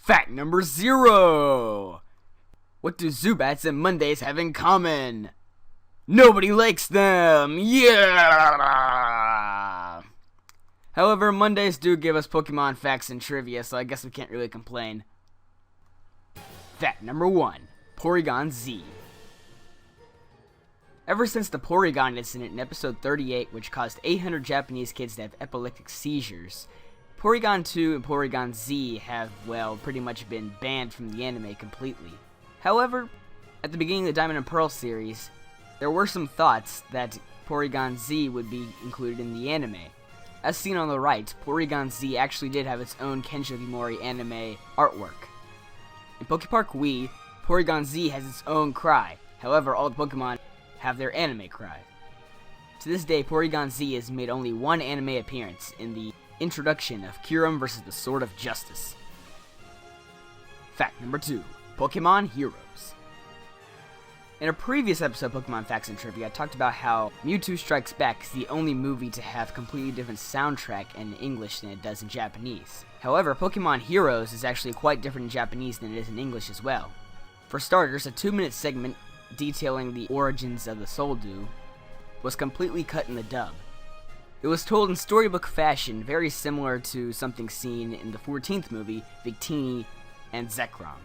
Fact number 0. What do Zubats and Mondays have in common? Nobody likes them! Yeah! However, Mondays do give us Pokemon facts and trivia, so I guess we can't really complain. Fact number 1. Porygon-Z. Ever since the Porygon incident in episode 38, which caused 800 Japanese kids to have epileptic seizures, Porygon 2 and Porygon-Z have, well, pretty much been banned from the anime completely. However, at the beginning of the Diamond and Pearl series, there were some thoughts that Porygon-Z would be included in the anime. As seen on the right, Porygon-Z actually did have its own Kensho Himori anime artwork. In Pokepark Wii, Porygon-Z has its own cry, however all the Pokemon have their anime cry. To this day, Porygon-Z has made only one anime appearance in the introduction of Kyurem vs. the Sword of Justice. Fact number 2. Pokemon Heroes. In a previous episode of Pokemon Facts and Trivia, I talked about how Mewtwo Strikes Back is the only movie to have completely different soundtrack in English than it does in Japanese. However, Pokemon Heroes is actually quite different in Japanese than it is in English as well. For starters, a 2-minute segment detailing the origins of the Soldew was completely cut in the dub. It was told in storybook fashion, very similar to something seen in the 14th movie, Victini and Zekrom.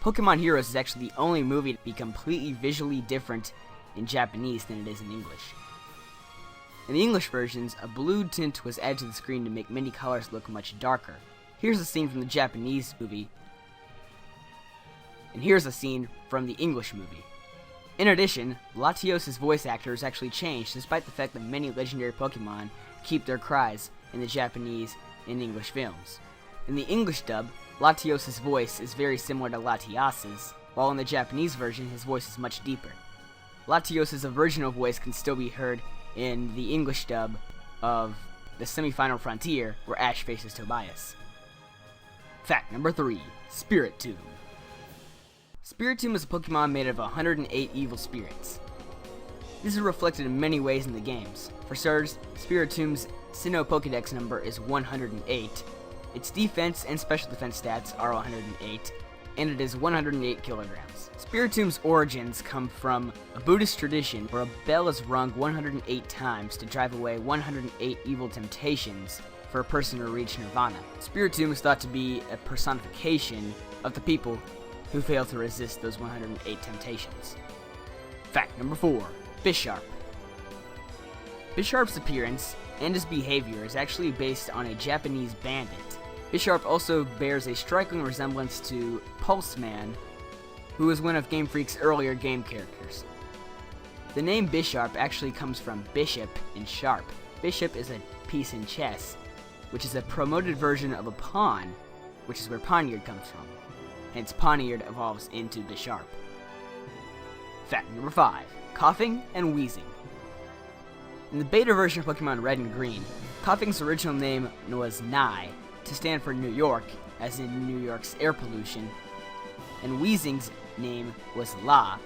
Pokemon Heroes is actually the only movie to be completely visually different in Japanese than it is in English. In the English versions, a blue tint was added to the screen to make many colors look much darker. Here's a scene from the Japanese movie, and here's a scene from the English movie. In addition, Latios' voice actor is actually changed, despite the fact that many legendary Pokemon keep their cries in the Japanese and English films. In the English dub, Latios' voice is very similar to Latias's, while in the Japanese version his voice is much deeper. Latios' original voice can still be heard in the English dub of the Semi-Final Frontier, where Ash faces Tobias. Fact number 3. Spiritomb. Spiritomb is a Pokemon made of 108 evil spirits. This is reflected in many ways in the games. For starters, Spiritomb's Sinnoh Pokedex number is 108, its defense and special defense stats are 108, and it is 108 kilograms. Spiritomb's origins come from a Buddhist tradition where a bell is rung 108 times to drive away 108 evil temptations for a person to reach nirvana. Spiritomb is thought to be a personification of the people who fail to resist those 108 temptations. Fact number 4. Bisharp. Bisharp's appearance and his behavior is actually based on a Japanese bandit. Bisharp also bears a striking resemblance to Pulseman, who was one of Game Freak's earlier game characters. The name Bisharp actually comes from bishop and sharp. Bishop is a piece in chess, which is a promoted version of a pawn, which is where Poniard comes from. Hence, Poniard evolves into Bisharp. Fact number 5. Koffing and Weezing. In the beta version of Pokemon Red and Green, Koffing's original name was Nye, to stand for New York, as in New York's air pollution, and Weezing's name was La,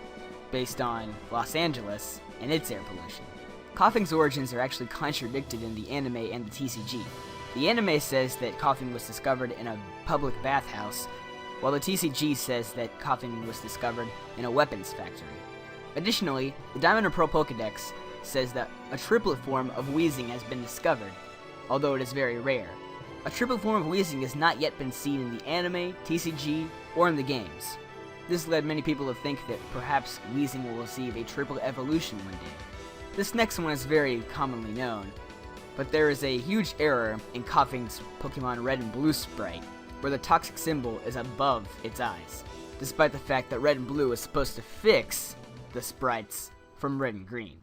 based on Los Angeles and its air pollution. Koffing's origins are actually contradicted in the anime and the TCG. The anime says that Koffing was discovered in a public bathhouse, while the TCG says that Koffing was discovered in a weapons factory. Additionally, the Diamond and Pearl Pokedex says that a triplet form of Weezing has been discovered, although it is very rare. A triplet form of Weezing has not yet been seen in the anime, TCG, or in the games. This led many people to think that perhaps Weezing will receive a triple evolution one day. This next one is very commonly known, but there is a huge error in Koffing's Pokemon Red and Blue sprite, where the toxic symbol is above its eyes, despite the fact that Red and Blue is supposed to fix the sprites from Red and Green.